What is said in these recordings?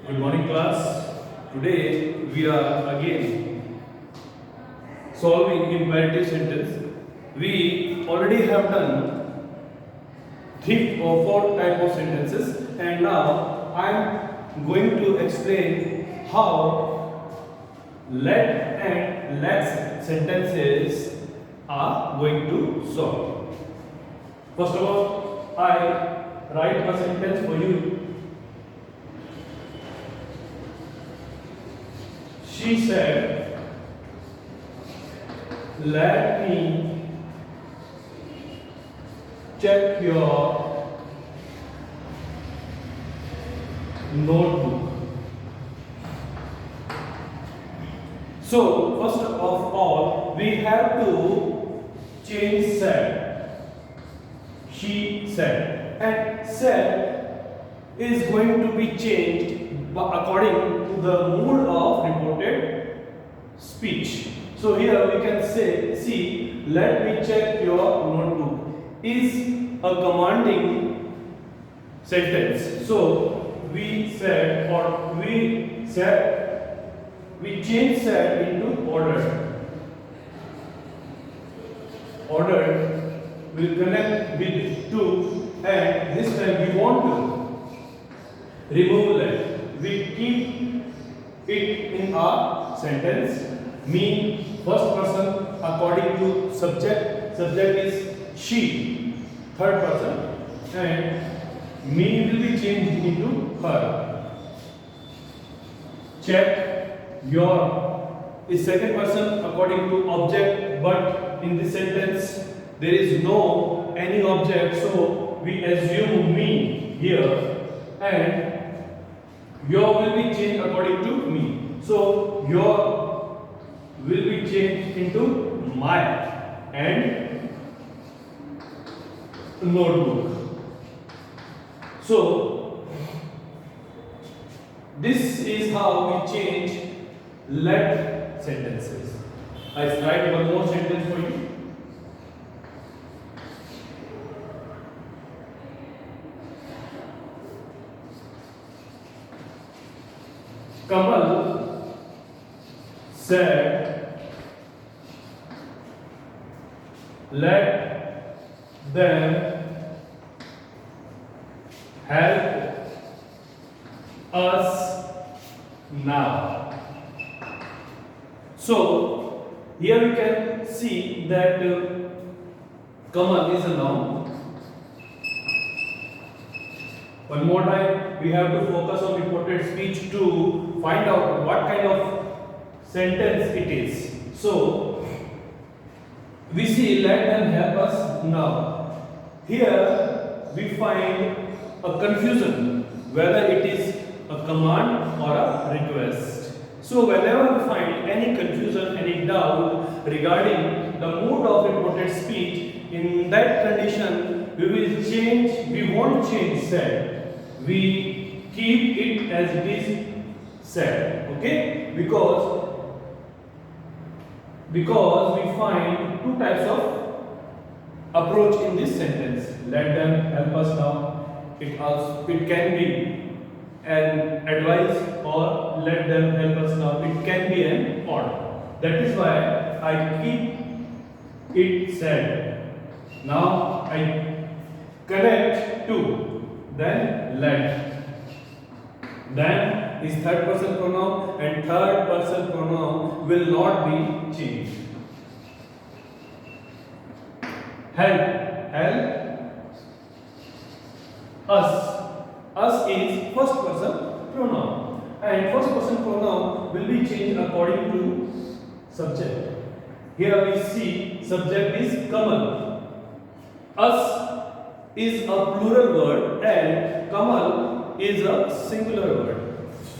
Good morning, class. Today we are again solving imperative sentence. We already have done three or four type of sentences, and now I am going to explain how let and let sentences are going to solve. First of all, I write a sentence for you. She said, "Let me check your notebook." So, first of all, we have to change said. She said, and said is going to be changed according to the mood of reported speech. So here we can say, see, let me check your notebook is a commanding sentence. So we said, or we said, we change said into ordered. Ordered will connect with to, and this time we want to remove let. We keep it in our sentence. Me, first person according to subject. Subject is she, third person, and me will be changed into her. Check your is second person according to object, but in this sentence there is no any object, so we assume me here, and your will be changed according to me. So your will be changed into my and notebook. So this is how we change let sentences. I write one more sentence for you. Kamal said, "Let them help us now." So here we can see that Kamal is a noun. One more time, we have to focus on reported speech to find out what kind of sentence it is. So we see let them help us now. Here we find a confusion whether it is a command or a request. So whenever we find any confusion, any doubt regarding the mood of reported speech, in that condition we will change, we won't change said. We keep it as it is said, okay? Because we find two types of approach in this sentence. Let them help us now. It can be an advice, or let them help us now. It can be an order. That is why I keep it said. Now I connect to, then let. Then is third person pronoun, and third person pronoun will not be changed. Help us. Us is first person pronoun, and first person pronoun will be changed according to subject. Here we see subject is Kamal. Us is a plural word and Kamal is a singular word.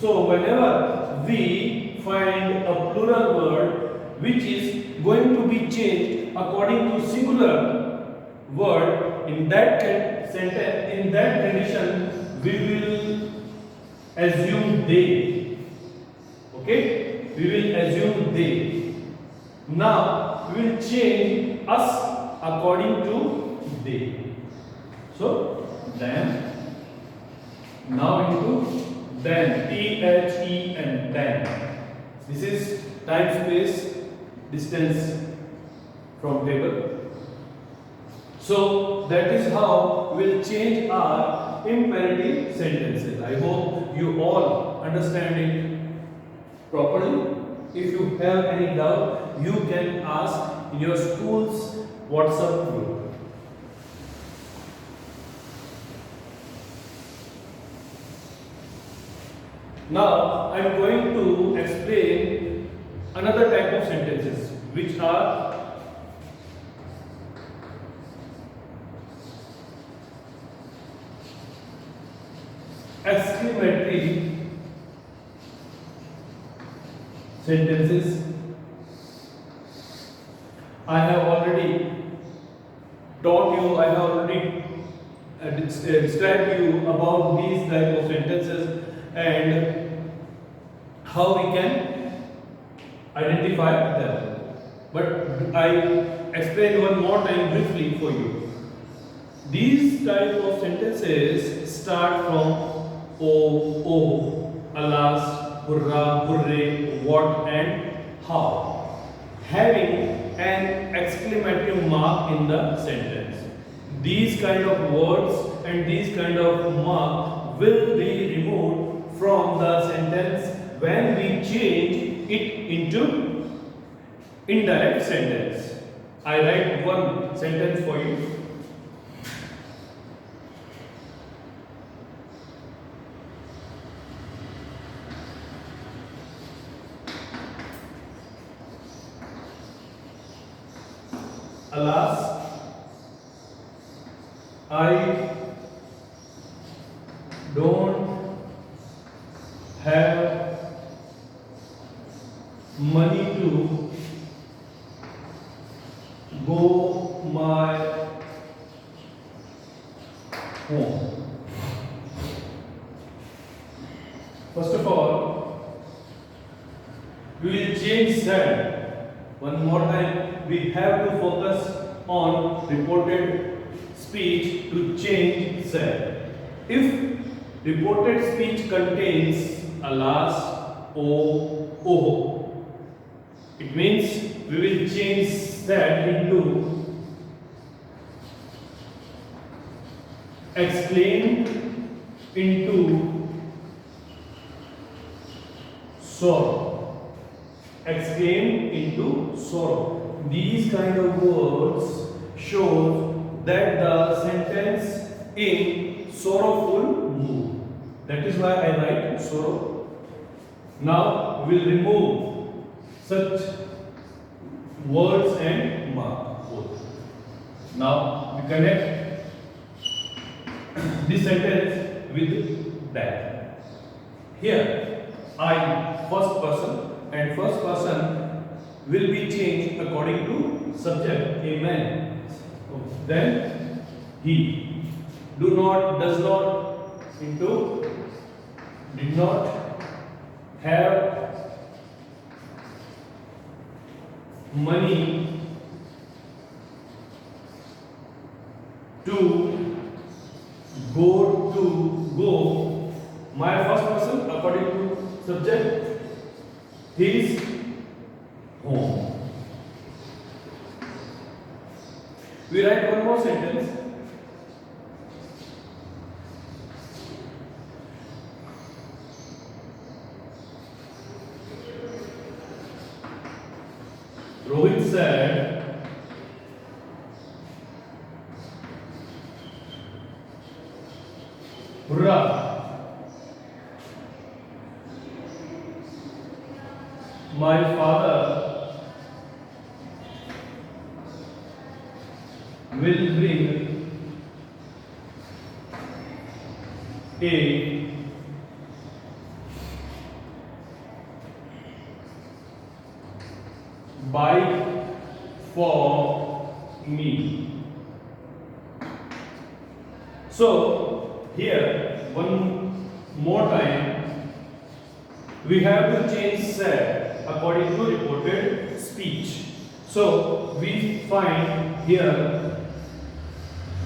So whenever we find a plural word which is going to be changed according to singular word, in that sentence, in that condition, we will assume they. Okay? We will assume they. Now we will change us according to they. So them now into then, THEN, then. This is time space distance from table. So that is how we'll change our imperative sentences. I hope you all understand it properly. If you have any doubt, you can ask in your school's WhatsApp group. Now I am going to explain another type of sentences which are exclamatory sentences. I have already taught you, I have already described you about these type of sentences and how we can identify them. But I explain one more time briefly for you. These type of sentences start from oh, alas, hurrah, hooray, what and how, having an exclamatory mark in the sentence. These kind of words and these kind of mark will be removed from the sentence when we change it into indirect sentence. I write one sentence for you. Alas, I don't have money to go my home. First of all, we will change sad. One more time, we have to focus on reported speech to change sad. If reported speech contains alas, oh, it means we will change that into exclaim into sorrow. Exclaim into sorrow. These kind of words show that the sentence in sorrowful mood. That is why I write sorrow. Now we will remove such words and mark both. Now we connect this sentence with that. Here I first person and first person will be changed according to subject, a man. Then he. Do not, does not into did not have money to go. My first person according to subject, his home. We write one more sentence. Rohit said, hurrah, my father will bring a bike for me. So here one more time we have to change said according to reported speech. So we find here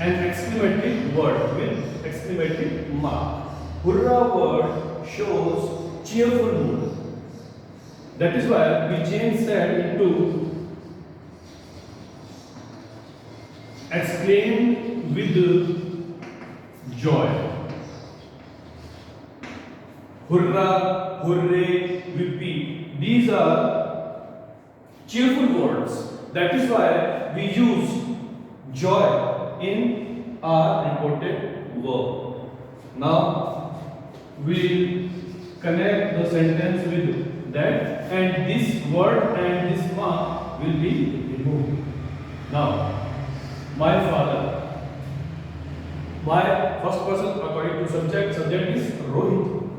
an exclamatory word with exclamatory mark. Hurrah word shows cheerful mood. That is why we change sad into exclaim with joy. Hurrah, hooray, whippy. These are cheerful words. That is why we use joy in our reported verb. Now we will connect the sentence with that, and this word and this mark will be removed. Now, my father. My first person according to subject. Subject is Rohit.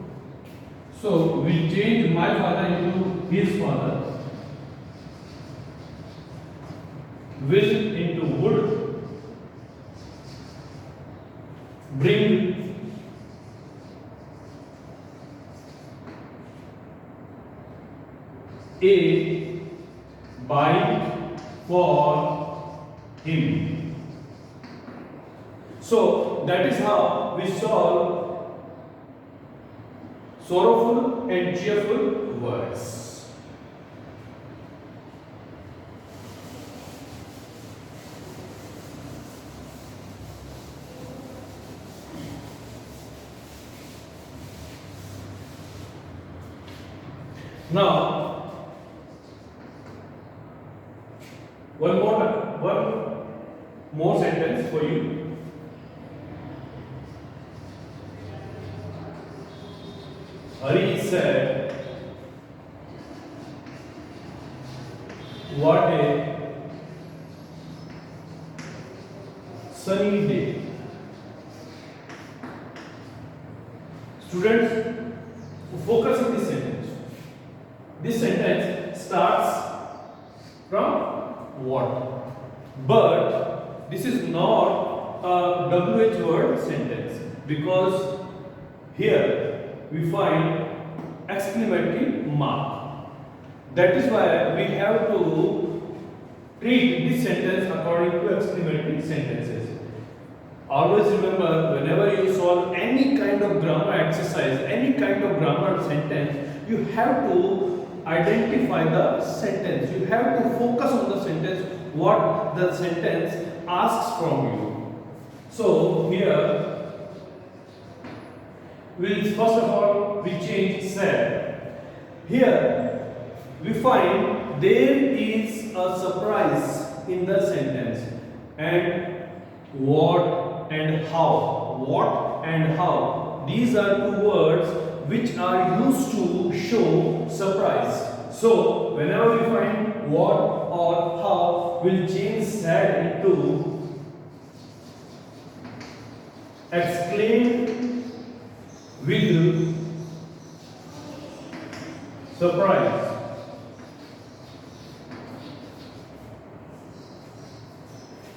So we change my father into his father. Will into would. Bring. A bike for him. So that is how we solve sorrowful and cheerful words. Now, one more sentence for you. Hari said, "What a sunny day." Students, focus on this sentence. This sentence starts from what? But this is not a WH word sentence, because here we find exclamatory mark. That is why we have to treat this sentence according to exclamatory sentences. Always remember, whenever you solve any kind of grammar exercise, any kind of grammar sentence, you have to identify the sentence. You have to focus on the sentence, what the sentence asks from you. So here, first of all, we change said. Here, we find there is a surprise in the sentence. And what and how. What and how. These are two words which are used to show surprise. So, whenever we find what or how, we'll change sad into exclaim with surprise.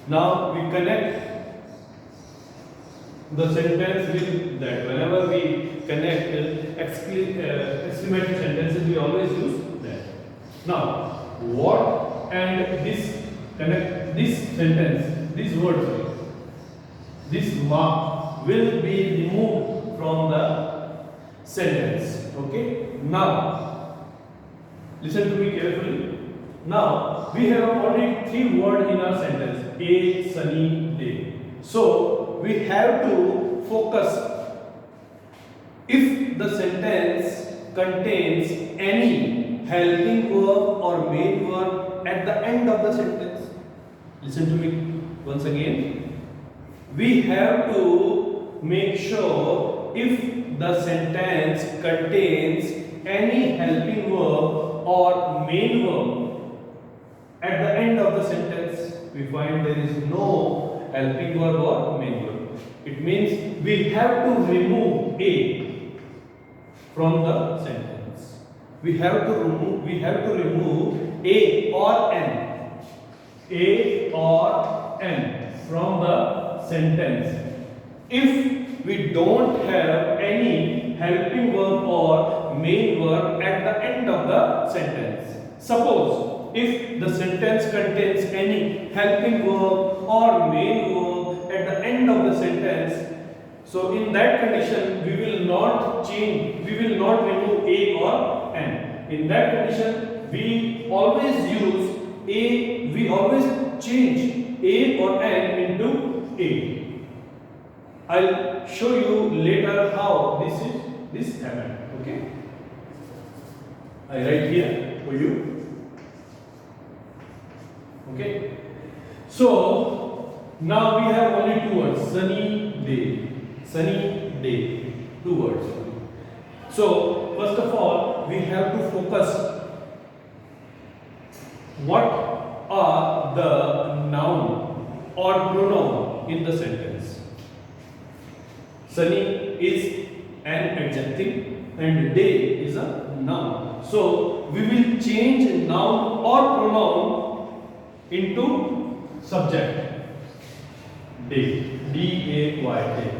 Now we connect the sentence with that. Whenever we connect exclamatory sentences, we always use that. Now, what and this connect this sentence, this word, this mark will be removed from the sentence. Okay? Now, listen to me carefully. Now, we have already three words in our sentence. A sunny day. So, we have to focus. If the sentence contains any helping verb or main verb at the end of the sentence, listen to me once again. We have to make sure if the sentence contains any helping verb or main verb at the end of the sentence, we find there is no helping verb or main verb. It means we have to remove A from the sentence. We have to remove A or N. A or N from the sentence. If we don't have any helping verb or main verb at the end of the sentence. Suppose if the sentence contains any helping verb or main verb at the end of the sentence, So in that condition, we will not change, we will not remove a or n. In that condition, we always use a, we always change a or n into a. I'll show you later how this happened. Okay. I write here for you. Okay. So now we have only two words: sunny day. Sunny day. Two words. So first of all, we have to focus what are the noun or pronoun in the sentence. Sunny is an adjective and day is a noun. So we will change noun or pronoun into subject. Day. D-A-Y, day.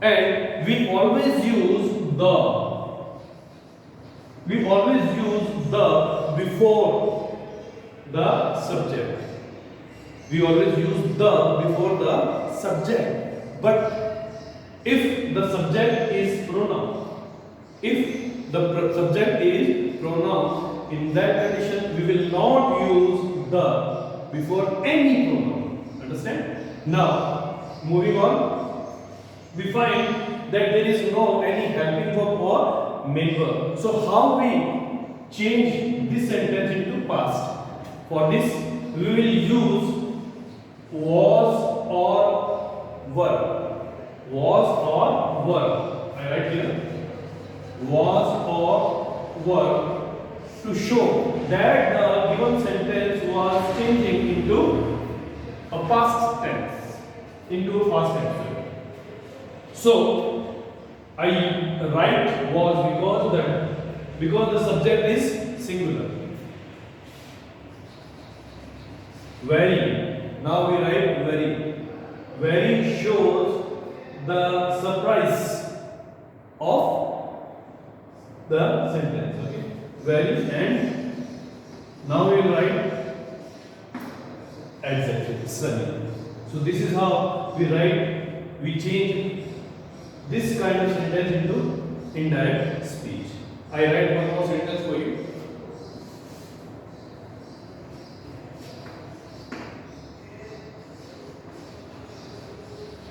And we always use the before the subject. We always use the before the subject. But if the subject is pronoun, in that condition we will not use the before any pronoun. Understand? Now, moving on, we find that there is no any helping verb or main verb. So how we change this sentence into past? For this, we will use was or were. Was or were. I write here. Was or were, to show that the given sentence was changing into a past tense. So I write was because the subject is singular. Very. Now we write very. Very shows the surprise of the sentence. Okay. Very, and now we will write adjective, sunny. So this is how we write, we change this kind of sentence into indirect speech. I write one more sentence for you.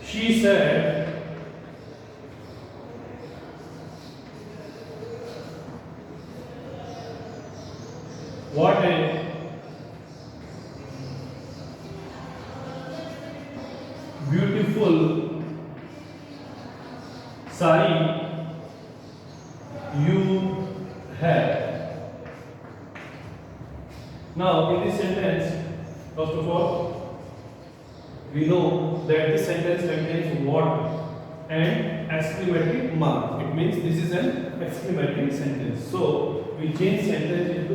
She said, what a beautiful sari you have. Now in this sentence, first of all, we know that this sentence contains what and exclamatory mark. It means this is an exclamatory sentence. So we change sentence into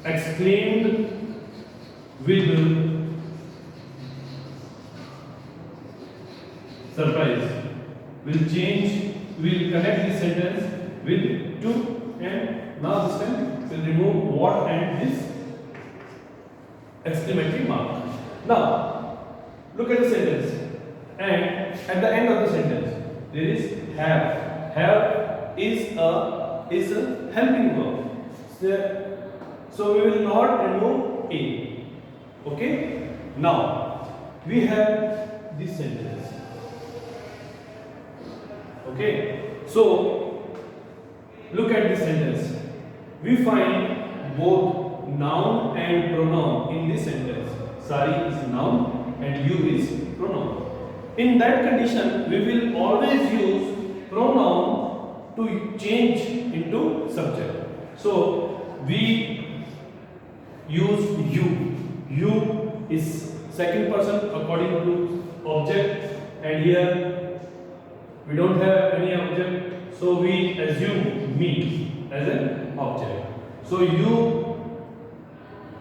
exclaimed with surprise. We'll connect this sentence with to, and now this time we'll remove what and this exclamatory mark. Now look at the sentence, and at the end of the sentence there is have. Have is a helping verb. So we will not remove a. Okay. Now we have this sentence. Okay. So look at this sentence. We find both noun and pronoun in this sentence. Sari is noun and you is pronoun. In that condition, we will always use pronoun to change into subject. So we use you. You is second person according to object, and here we don't have any object, so we assume me as an object. So you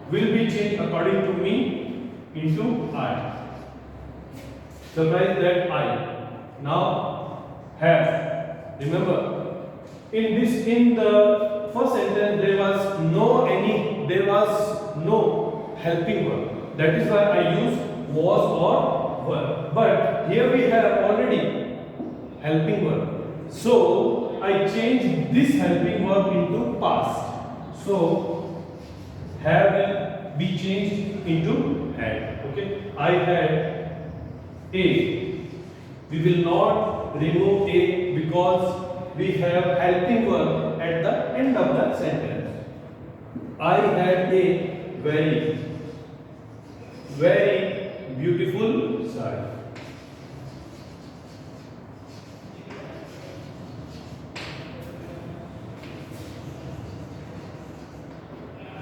will be changed according to me into I. Surprise that I. Now have. Remember, in the first sentence there was no helping verb. That is why I use was or were. But here we have already helping verb. So I change this helping verb into past. So have will be changed into had. Okay. I had a. We will not remove a because we have helping verb at the end of the sentence. I had a very beautiful sari.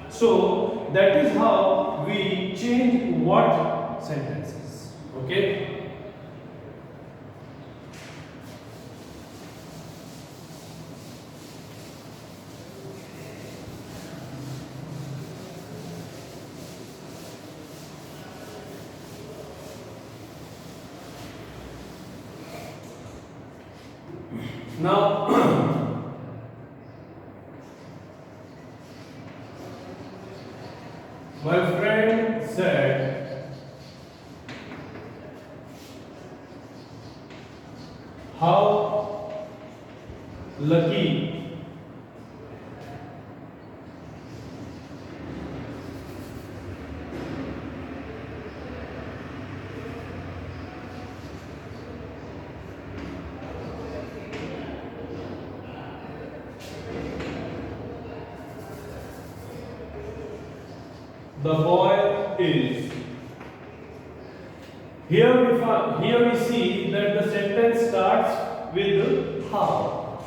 So that is how we change what sentences. Okay. Now, my friend said, how lucky the boy is. Here we see that the sentence starts with how.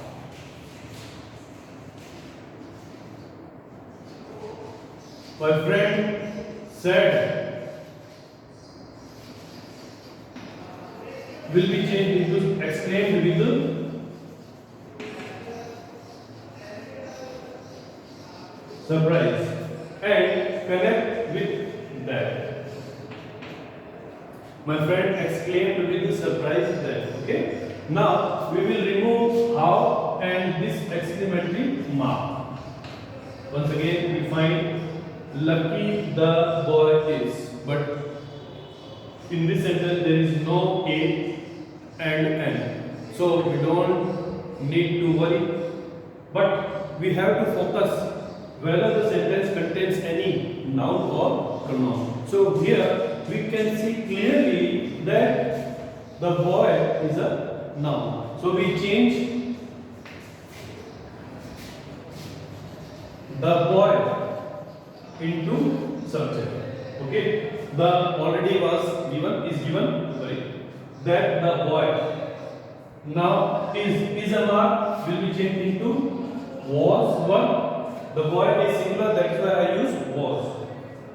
My friend said will be changed into exclaimed with surprise and connect with that. My friend exclaimed with surprise that. Okay. Now we will remove how and this exclamatory mark. Once again we find lucky the boy is, but in this sentence there is no a and n, so we don't need to worry, but we have to focus whether the sentence contains any noun or pronoun. So here we can see clearly that the boy is a noun. So we change the boy into subject. Okay. The already was given is given. Sorry. That the boy. Now is a mark will be changed into was one. The boy is singular, that's why I use was.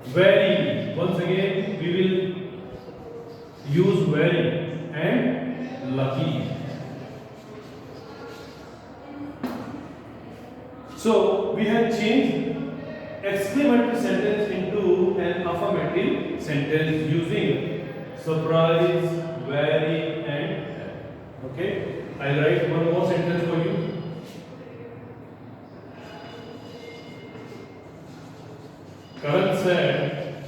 Very. Once again we will use very and lucky. So we have changed exclamatory sentence into an affirmative sentence using surprise, very and. Okay. I write one more sentence for you. Karan said,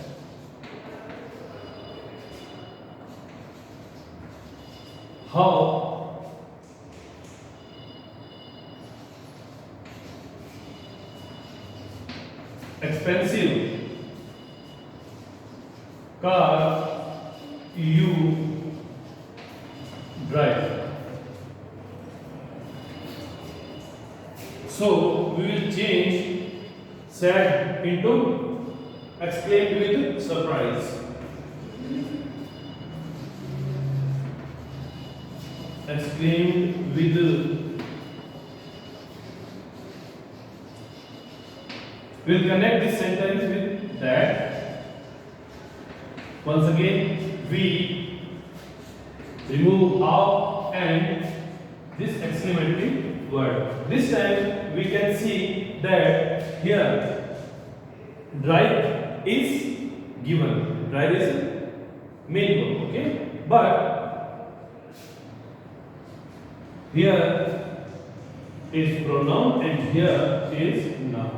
how expensive car you drive. So we will change sad into exclaimed with surprise. Exclaimed with. We'll connect this sentence with that. Once again, we remove how and this exclamatory word. This time we can see that here drive is given. Drive is main verb, okay? But here is pronoun and here is noun.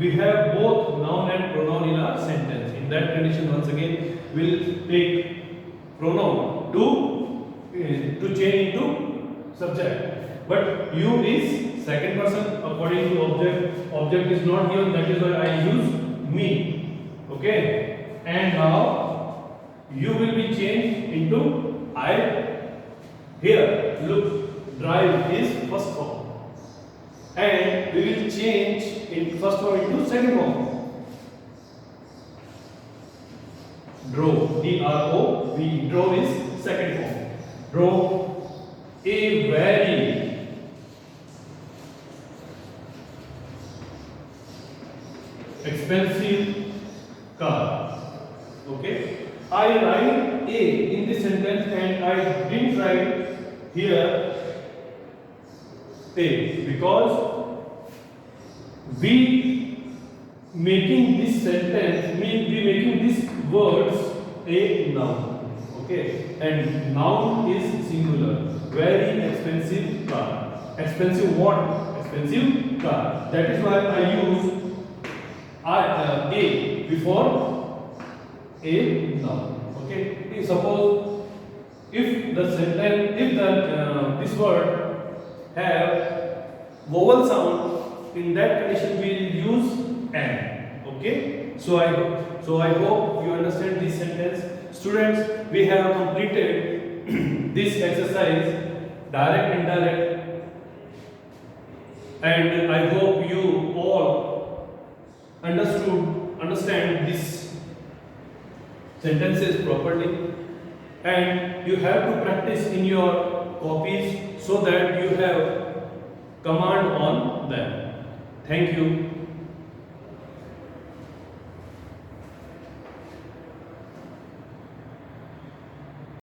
we have both noun and pronoun in our sentence. In that condition, once again, we'll take pronoun to change into subject. But you is second person according to object. Object is not given, that is why I use me. Okay. And now you will be changed into I. Here, look, drive is first form. And we will change in first form into second form. Drove, D-R-O-V, drove is second form. Drove a very expensive car. Okay. I write A in this sentence and I didn't write here A because we making this sentence, we making these words a noun. Okay. And noun is singular. Very expensive car. Expensive what? Expensive car. That is why I use A before a noun. Okay. Suppose if the sentence, if the this word have vowel sound, in that condition we will use an. Okay. So I hope you understand this sentence. Students, we have completed this exercise, direct, indirect, and I hope you all understand this sentences properly, and you have to practice in your copies so that you have command on them. Thank you.